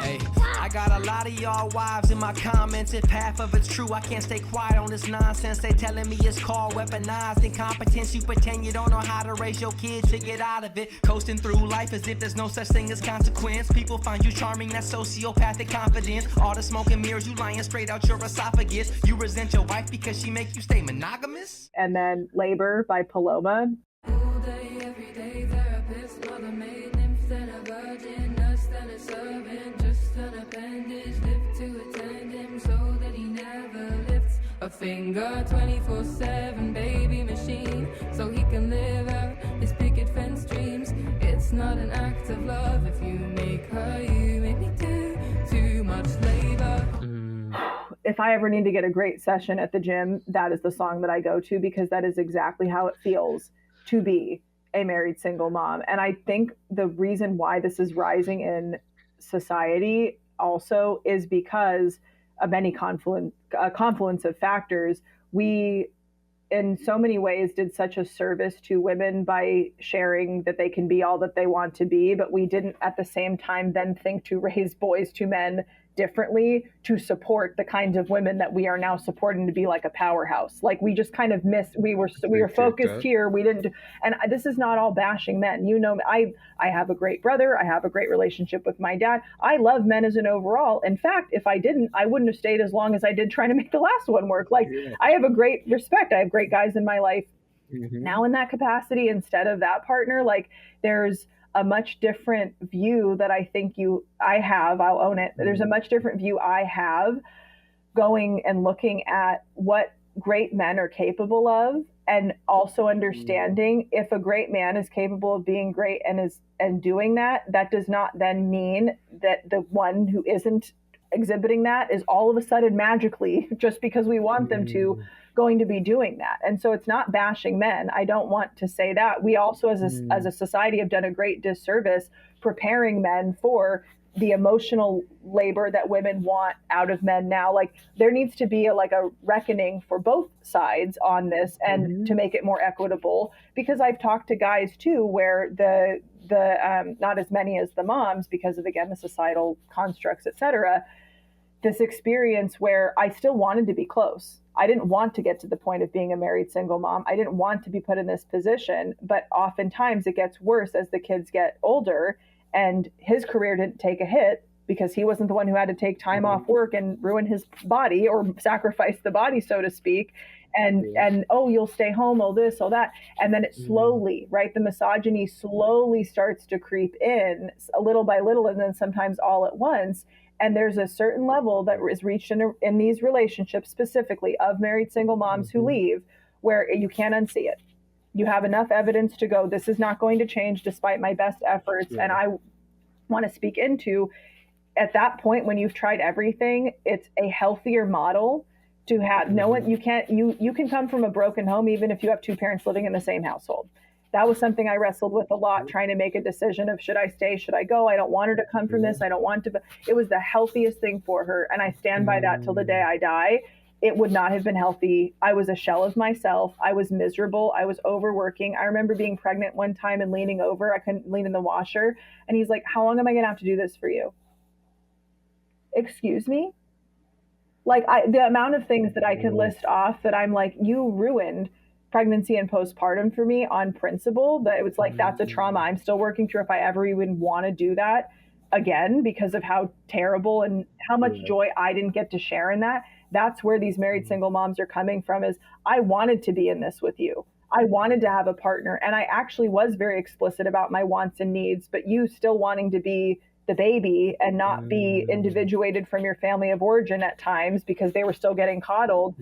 Hey, I got a lot of y'all wives in my comments. If half of it's true, I can't stay quiet on this nonsense. They telling me it's called weaponized incompetence. You pretend you don't know how to raise your kids to get out of it. Coasting through life as if there's no such thing as consequence. People find you charming, that's sociopathic confidence. All the smoke and mirrors, you lying straight out your esophagus. You resent your wife because she make you stay monogamous. And then Labor by Paloma. All day, every day, therapist, mother made nymph, then a virgin, nurse, then a servant. finger 24/7 baby machine, so he can live out his picket fence dreams. It's not an act of love if you make her, you make me do too much labor. If I ever need to get a great session at the gym, that is the song that I go to, because that is exactly how it feels to be a married single mom. And I think the reason why this is rising in society also is because of many confluence of factors. We, in so many ways, did such a service to women by sharing that they can be all that they want to be, but we didn't at the same time then think to raise boys to men differently to support the kinds of women that we are now supporting to be like a powerhouse. Like we just kind of missed, we were focused here. We didn't, and this is not all bashing men. You know, I have a great brother. I have a great relationship with my dad. I love men as an overall. In fact, if I didn't, I wouldn't have stayed as long as I did trying to make the last one work. Like I have a great respect. I have great guys in my life now in that capacity instead of that partner. Like there's a much different view that I think I'll own it. There's a much different view I have going and looking at what great men are capable of, and also understanding if a great man is capable of being great and doing that, that does not then mean that the one who isn't exhibiting that is all of a sudden magically, just because we want them to, going to be doing that. And so it's not bashing men. I don't want to say that. We also as a society have done a great disservice preparing men for the emotional labor that women want out of men now. Like there needs to be a reckoning for both sides on this, and to make it more equitable, because I've talked to guys too where the not as many as the moms because of, again, the societal constructs, etc., this experience where I still wanted to be close. I didn't want to get to the point of being a married single mom. I didn't want to be put in this position, but oftentimes it gets worse as the kids get older, and his career didn't take a hit because he wasn't the one who had to take time off work and ruin his body or sacrifice the body, so to speak. And oh, you'll stay home, oh this, oh that. And then it slowly, right? The misogyny slowly starts to creep in a little by little, and then sometimes all at once. And there's a certain level that is reached in these relationships, specifically of married single moms who leave, where you can't unsee it. You have enough evidence to go, this is not going to change despite my best efforts. And I want to speak into, at that point, when you've tried everything, it's a healthier model to have no one. You can come from a broken home, even if you have two parents living in the same household. That was something I wrestled with a lot, trying to make a decision of, should I stay? Should I go? I don't want her to come from this. I don't want to. It was the healthiest thing for her. And I stand by that till the day I die. It would not have been healthy. I was a shell of myself. I was miserable. I was overworking. I remember being pregnant one time and leaning over. I couldn't lean in the washer. And he's like, how long am I going to have to do this for you? Excuse me? Like the amount of things that I could list off that I'm like, you ruined pregnancy and postpartum for me on principle. That it was like, that's a trauma I'm still working through if I ever even want to do that again, because of how terrible and how much joy I didn't get to share in that. That's where these married single moms are coming from, is I wanted to be in this with you. I wanted to have a partner, and I actually was very explicit about my wants and needs, but you still wanting to be the baby and not be individuated from your family of origin at times because they were still getting coddled.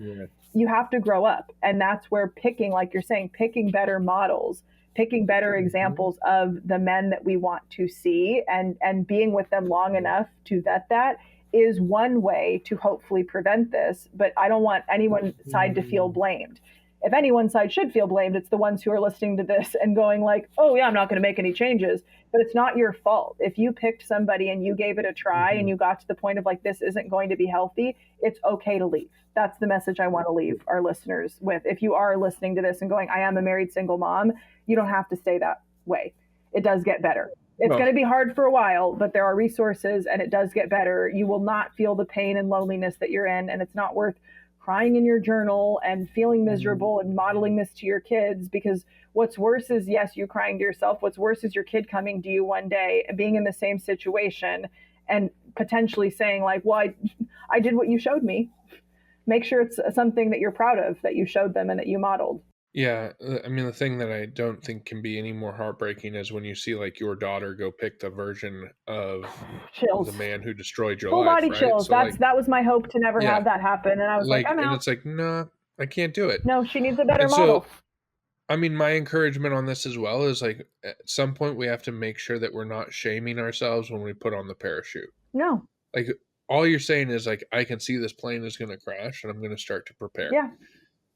You have to grow up. And that's where picking, like you're saying, picking better models, picking better examples of the men that we want to see, and being with them long enough to vet that is one way to hopefully prevent this. But I don't want anyone's side to feel blamed. If anyone's side should feel blamed, it's the ones who are listening to this and going like, oh yeah, I'm not going to make any changes. But it's not your fault. If you picked somebody and you gave it a try and you got to the point of like, this isn't going to be healthy, it's okay to leave. That's the message I want to leave our listeners with. If you are listening to this and going, I am a married single mom, you don't have to stay that way. It does get better. It's going to be hard for a while, but there are resources and it does get better. You will not feel the pain and loneliness that you're in, and it's not worth crying in your journal and feeling miserable and modeling this to your kids, because what's worse is, yes, you crying to yourself. What's worse is your kid coming to you one day and being in the same situation and potentially saying like, well, I did what you showed me. Make sure it's something that you're proud of, that you showed them and that you modeled. Yeah, I mean, the thing that I don't think can be any more heartbreaking is when you see like your daughter go pick the version of Chills. the man who destroyed your Full life, body right? chills. So like, That was my hope to never yeah, have that happen. And I was like, I'm and out. it's like, no, I can't do it. No, she needs a better And model. so, I mean, my encouragement on this as well is like, at some point we have to make sure that we're not shaming ourselves when we put on the parachute. No. Like, all you're saying is like, I can see this plane is going to crash, and I'm going to start to prepare. Yeah.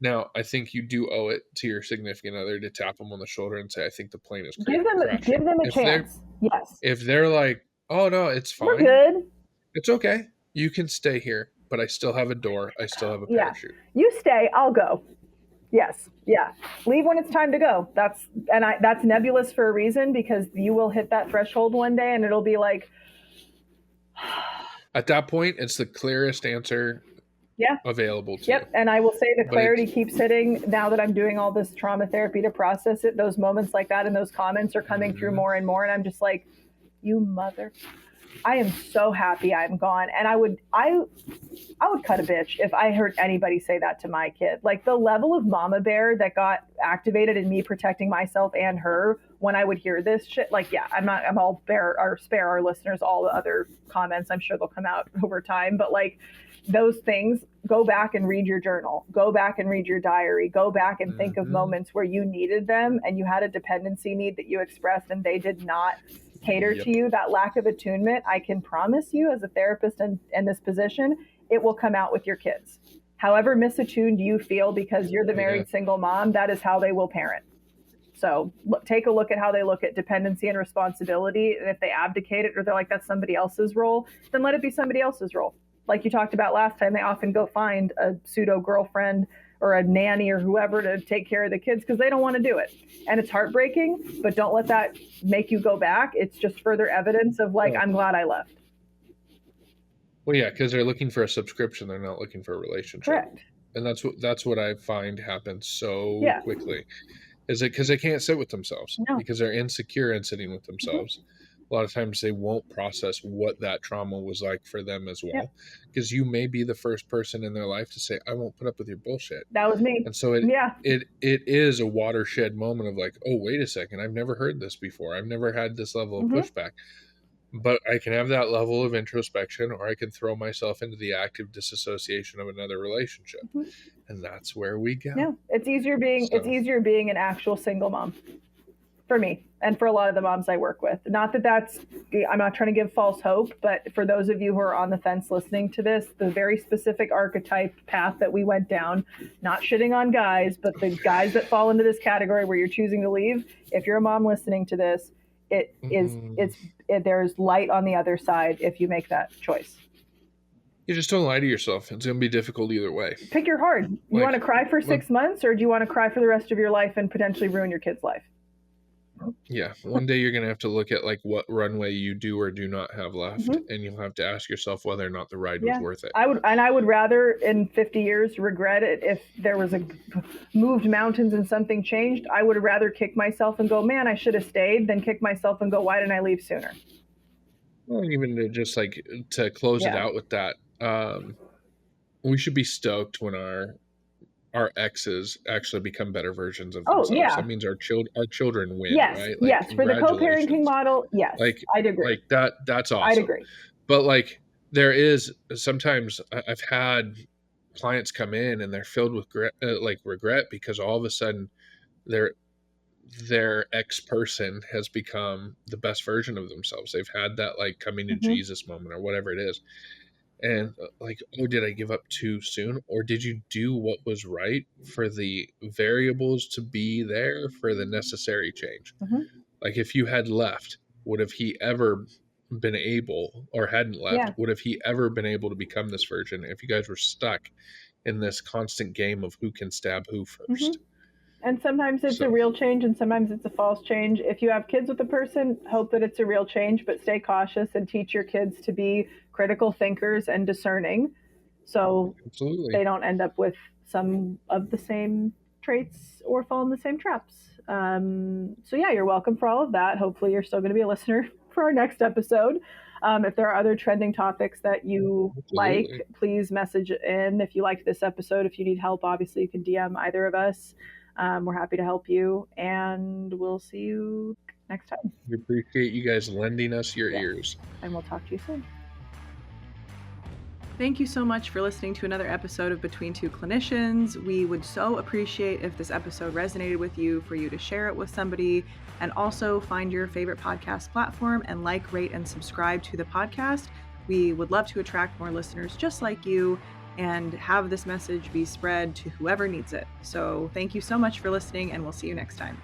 Now, I think you do owe it to your significant other to tap them on the shoulder and say, I think the plane is Give them a chance. Yes. If they're like, oh, no, it's fine. We're good. It's okay. You can stay here, but I still have a door. I still have a parachute. You stay, I'll go. Yes. Yeah. Leave when it's time to go. That's nebulous for a reason, because you will hit that threshold one day and it'll be like. At that point, it's the clearest answer available to you. And I will say the clarity keeps hitting now that I'm doing all this trauma therapy to process it. Those moments like that and those comments are coming through more and more. And I'm just like, you mother. I am so happy I'm gone. And I would cut a bitch if I heard anybody say that to my kid. Like the level of mama bear that got activated in me protecting myself and her when I would hear this shit. Like, yeah, I'm all spare our listeners all the other comments. I'm sure they'll come out over time. But like those things, go back and read your journal, go back and read your diary, go back and think of moments where you needed them and you had a dependency need that you expressed and they did not cater to you. That lack of attunement, I can promise you as a therapist in this position, it will come out with your kids. However misattuned you feel because you're the married single mom, that is how they will parent. So take a look at how they look at dependency and responsibility. And if they abdicate it or they're like, that's somebody else's role, then let it be somebody else's role. Like you talked about last time, they often go find a pseudo girlfriend or a nanny or whoever to take care of the kids because they don't want to do it. And it's heartbreaking, but don't let that make you go back. It's just further evidence of like, I'm glad I left. Well, yeah, because they're looking for a subscription. They're not looking for a relationship. Correct. And that's what I find happens so quickly. Is it because they can't sit with themselves because they're insecure in sitting with themselves. A lot of times they won't process what that trauma was like for them as well. Because you may be the first person in their life to say, I won't put up with your bullshit. That was me. And so it is a watershed moment of like, oh, wait a second. I've never heard this before. I've never had this level of pushback. But I can have that level of introspection, or I can throw myself into the active disassociation of another relationship. And that's where we go. Yeah. It's easier being an actual single mom for me and for a lot of the moms I work with. Not that I'm not trying to give false hope, but for those of you who are on the fence listening to this, the very specific archetype path that we went down, not shitting on guys, but the guys that fall into this category where you're choosing to leave, if you're a mom listening to this, there's light on the other side if you make that choice. You just don't lie to yourself. It's going to be difficult either way. Pick your heart. You want to cry for 6 months, or do you want to cry for the rest of your life and potentially ruin your kid's life? Yeah. One day you're going to have to look at like what runway you do or do not have left. And you'll have to ask yourself whether or not the ride was worth it. I would rather in 50 years regret it if there was moved mountains and something changed. I would rather kick myself and go, man, I should have stayed, than kick myself and go, why didn't I leave sooner? Well, even to close it out with that, we should be stoked when our exes actually become better versions of themselves. That means our children win, right? Like, yes. For the co-parenting model, yes. Like, I'd agree. Like that's awesome. I'd agree. But like there is sometimes I've had clients come in and they're filled with regret because all of a sudden their ex person has become the best version of themselves. They've had that like coming to Jesus moment or whatever it is. And like, oh, did I give up too soon? Or did you do what was right for the variables to be there for the necessary change? Like if you had left, would have he ever been able, or hadn't left, would have he ever been able to become this version if you guys were stuck in this constant game of who can stab who first? And sometimes it's a real change and sometimes it's a false change. If you have kids with a person, hope that it's a real change, but stay cautious and teach your kids to be critical thinkers and discerning. So they don't end up with some of the same traits or fall in the same traps. So yeah, you're welcome for all of that. Hopefully you're still going to be a listener for our next episode. If there are other trending topics that you like, please message in. If you liked this episode, if you need help, obviously you can DM either of us. We're happy to help you, and we'll see you next time. We appreciate you guys lending us your ears. And we'll talk to you soon. Thank you so much for listening to another episode of Between Two Clinicians. We would so appreciate if this episode resonated with you, for you to share it with somebody, and also find your favorite podcast platform and like, rate, and subscribe to the podcast. We would love to attract more listeners just like you and have this message be spread to whoever needs it. So thank you so much for listening, and we'll see you next time.